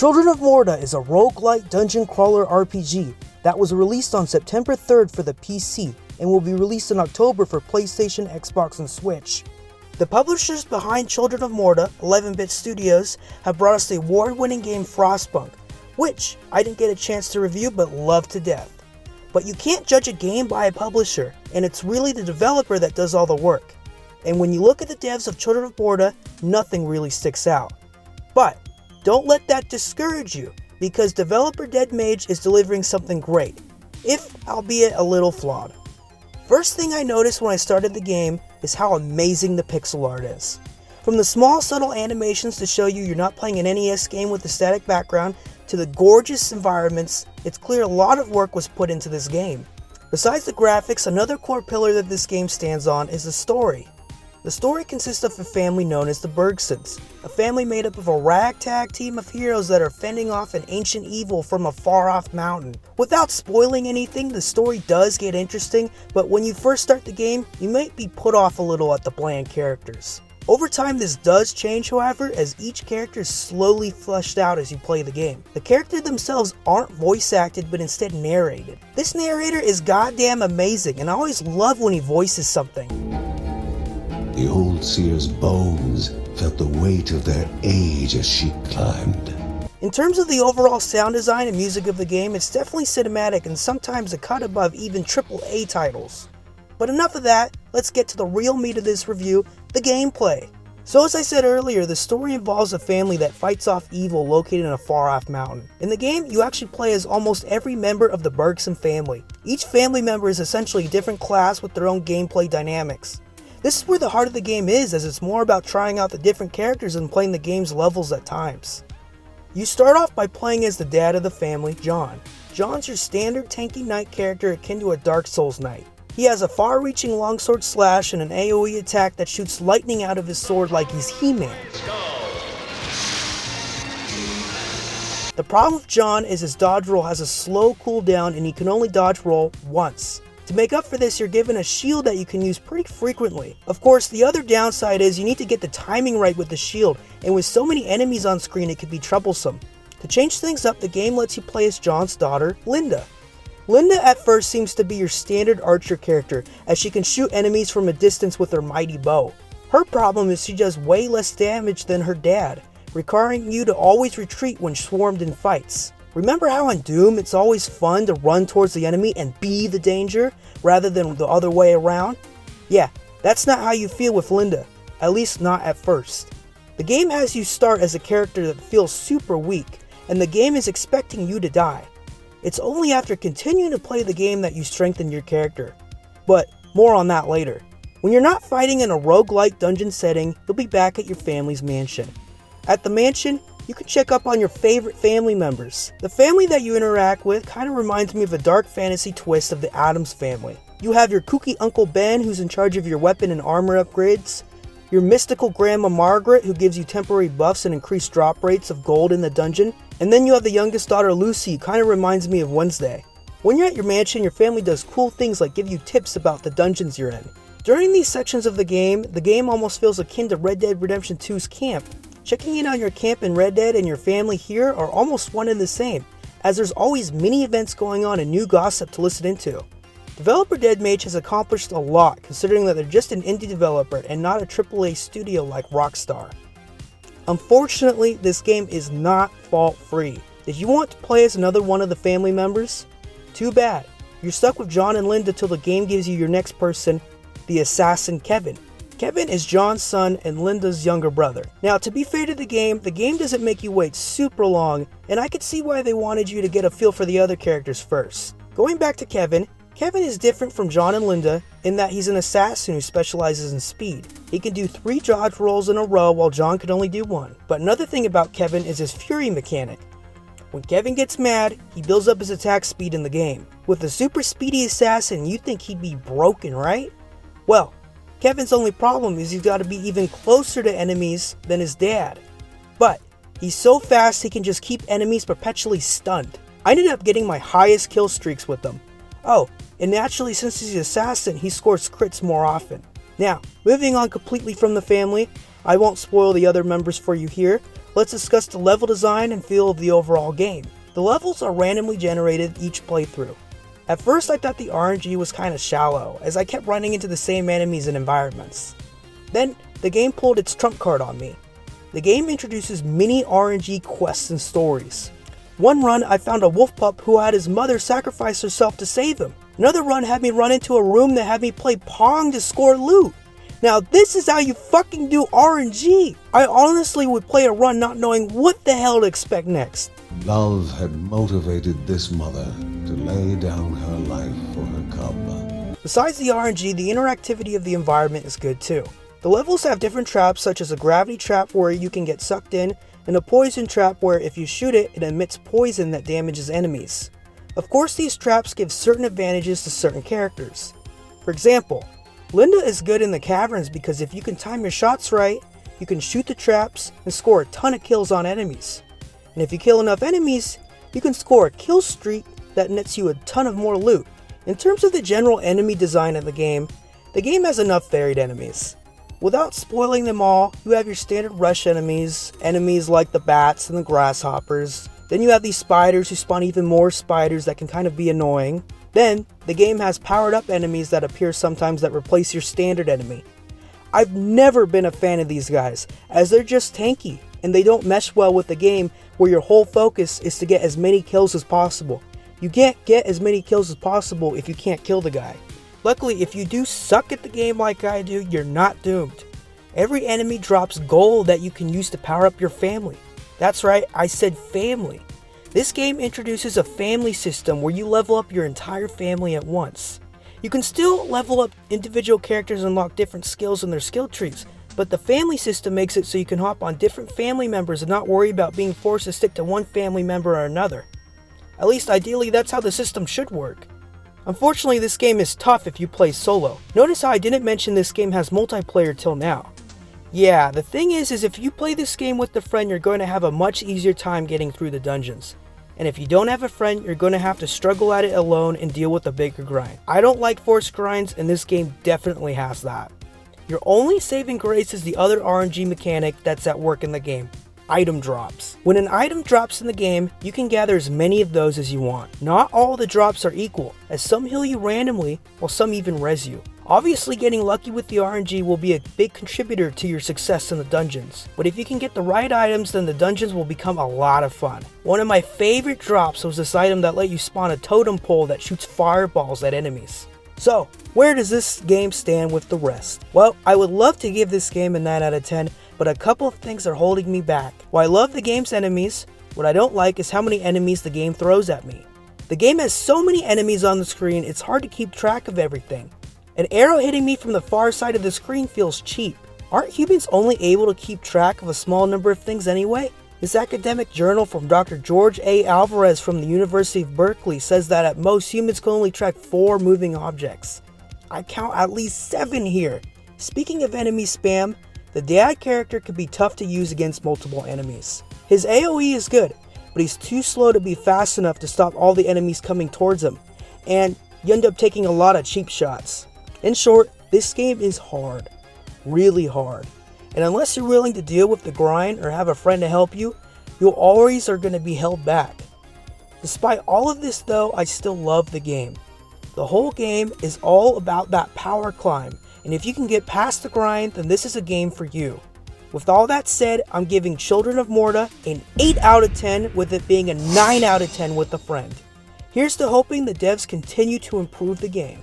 Children of Morta is a rogue-lite dungeon crawler RPG that was released on September 3rd for the PC and will be released in October for PlayStation, Xbox, and Switch. The publishers behind Children of Morta, 11-Bit Studios, have brought us the award-winning game Frostpunk, which I didn't get a chance to review but love to death. But you can't judge a game by a publisher, and it's really the developer that does all the work. And when you look at the devs of Children of Morta, nothing really sticks out. But don't let that discourage you, because developer Dead Mage is delivering something great, if albeit a little flawed. First thing I noticed when I started the game is how amazing the pixel art is. From the small subtle animations to show you're not playing an NES game with a static background, to the gorgeous environments, it's clear a lot of work was put into this game. Besides the graphics, another core pillar that this game stands on is the story. The story consists of a family known as the Bergsons, a family made up of a ragtag team of heroes that are fending off an ancient evil from a far-off mountain. Without spoiling anything, the story does get interesting, but when you first start the game, you might be put off a little at the bland characters. Over time this does change, however, as each character is slowly fleshed out as you play the game. The characters themselves aren't voice acted but instead narrated. This narrator is goddamn amazing, and I always love when he voices something. The old seer's bones felt the weight of their age as she climbed. In terms of the overall sound design and music of the game, it's definitely cinematic and sometimes a cut above even AAA titles. But enough of that, let's get to the real meat of this review, the gameplay. So as I said earlier, the story involves a family that fights off evil located in a far-off mountain. In the game, you actually play as almost every member of the Bergson family. Each family member is essentially a different class with their own gameplay dynamics. This is where the heart of the game is, as it's more about trying out the different characters and playing the game's levels at times. You start off by playing as the dad of the family, John. John's your standard tanky knight character akin to a Dark Souls knight. He has a far-reaching longsword slash and an AoE attack that shoots lightning out of his sword like he's He-Man. The problem with John is his dodge roll has a slow cooldown and he can only dodge roll once. To make up for this, you're given a shield that you can use pretty frequently. Of course, the other downside is you need to get the timing right with the shield, and with so many enemies on screen it can be troublesome. To change things up, the game lets you play as John's daughter, Linda. Linda at first seems to be your standard archer character, as she can shoot enemies from a distance with her mighty bow. Her problem is she does way less damage than her dad, requiring you to always retreat when swarmed in fights. Remember how in Doom it's always fun to run towards the enemy and be the danger, rather than the other way around? Yeah, that's not how you feel with Linda, at least not at first. The game has you start as a character that feels super weak, and the game is expecting you to die. It's only after continuing to play the game that you strengthen your character. But more on that later. When you're not fighting in a roguelike dungeon setting, you'll be back at your family's mansion. At the mansion, you can check up on your favorite family members. The family that you interact with kind of reminds me of a dark fantasy twist of the Addams Family. You have your kooky Uncle Ben, who's in charge of your weapon and armor upgrades, your mystical Grandma Margaret, who gives you temporary buffs and increased drop rates of gold in the dungeon, and then you have the youngest daughter Lucy, who kind of reminds me of Wednesday. When you're at your mansion, your family does cool things like give you tips about the dungeons you're in. During these sections of the game almost feels akin to Red Dead Redemption 2's camp. Checking in on your camp in Red Dead and your family here are almost one and the same, as there's always mini events going on and new gossip to listen into. Developer Dead Mage has accomplished a lot, considering that they're just an indie developer and not a AAA studio like Rockstar. Unfortunately, this game is not fault-free. Did you want to play as another one of the family members? Too bad. You're stuck with John and Linda till the game gives you your next person, the assassin Kevin. Kevin is John's son and Linda's younger brother. Now, to be fair to the game doesn't make you wait super long, and I could see why they wanted you to get a feel for the other characters first. Going back to Kevin is different from John and Linda in that he's an assassin who specializes in speed. He can do 3 dodge rolls in a row while John can only do 1. But another thing about Kevin is his fury mechanic. When Kevin gets mad, he builds up his attack speed in the game. With a super speedy assassin, you'd think he'd be broken, right? Well, Kevin's only problem is he's got to be even closer to enemies than his dad. But he's so fast he can just keep enemies perpetually stunned. I ended up getting my highest kill streaks with him. Oh, and naturally, since he's an assassin, he scores crits more often. Now, moving on completely from the family, I won't spoil the other members for you here, let's discuss the level design and feel of the overall game. The levels are randomly generated each playthrough. At first I thought the RNG was kinda shallow, as I kept running into the same enemies and environments. Then, the game pulled its trump card on me. The game introduces mini RNG quests and stories. One run I found a wolf pup who had his mother sacrifice herself to save him. Another run had me run into a room that had me play Pong to score loot. Now this is how you fucking do RNG! I honestly would play a run not knowing what the hell to expect next. Love had motivated this mother to lay down her life for her cub. Besides the RNG, the interactivity of the environment is good too. The levels have different traps, such as a gravity trap where you can get sucked in, and a poison trap where if you shoot it, it emits poison that damages enemies. Of course, these traps give certain advantages to certain characters. For example, Linda is good in the caverns because if you can time your shots right, you can shoot the traps and score a ton of kills on enemies. And if you kill enough enemies, you can score a kill streak that nets you a ton of more loot. In terms of the general enemy design of the game has enough varied enemies. Without spoiling them all, you have your standard rush enemies like the bats and the grasshoppers. Then you have these spiders who spawn even more spiders that can kind of be annoying. Then, the game has powered up enemies that appear sometimes that replace your standard enemy. I've never been a fan of these guys, as they're just tanky, and they don't mesh well with the game where your whole focus is to get as many kills as possible. You can't get as many kills as possible if you can't kill the guy. Luckily, if you do suck at the game like I do, you're not doomed. Every enemy drops gold that you can use to power up your family. That's right, I said family. This game introduces a family system where you level up your entire family at once. You can still level up individual characters and unlock different skills in their skill trees, but the family system makes it so you can hop on different family members and not worry about being forced to stick to one family member or another. At least ideally, that's how the system should work. Unfortunately, this game is tough if you play solo. Notice how I didn't mention this game has multiplayer till now. Yeah, the thing is if you play this game with a friend, you're going to have a much easier time getting through the dungeons. And if you don't have a friend, you're going to have to struggle at it alone and deal with a bigger grind. I don't like forced grinds, and this game definitely has that. Your only saving grace is the other RNG mechanic that's at work in the game. Item drops. When an item drops in the game, you can gather as many of those as you want. Not all the drops are equal, as some heal you randomly, while some even res you. Obviously, getting lucky with the RNG will be a big contributor to your success in the dungeons, but if you can get the right items, then the dungeons will become a lot of fun. One of my favorite drops was this item that let you spawn a totem pole that shoots fireballs at enemies. So, where does this game stand with the rest? Well, I would love to give this game a 9 out of 10, but a couple of things are holding me back. While I love the game's enemies, what I don't like is how many enemies the game throws at me. The game has so many enemies on the screen, it's hard to keep track of everything. An arrow hitting me from the far side of the screen feels cheap. Aren't humans only able to keep track of a small number of things anyway? This academic journal from Dr. George A. Alvarez from the University of Berkeley says that at most humans can only track 4 moving objects. I count at least 7 here. Speaking of enemy spam, the dad character could be tough to use against multiple enemies. His AoE is good, but he's too slow to be fast enough to stop all the enemies coming towards him, and you end up taking a lot of cheap shots. In short, this game is hard. Really hard. And unless you're willing to deal with the grind or have a friend to help you, you always are going to be held back. Despite all of this though, I still love the game. The whole game is all about that power climb, and if you can get past the grind, then this is a game for you. With all that said, I'm giving Children of Morta an 8 out of 10, with it being a 9 out of 10 with a friend. Here's to hoping the devs continue to improve the game.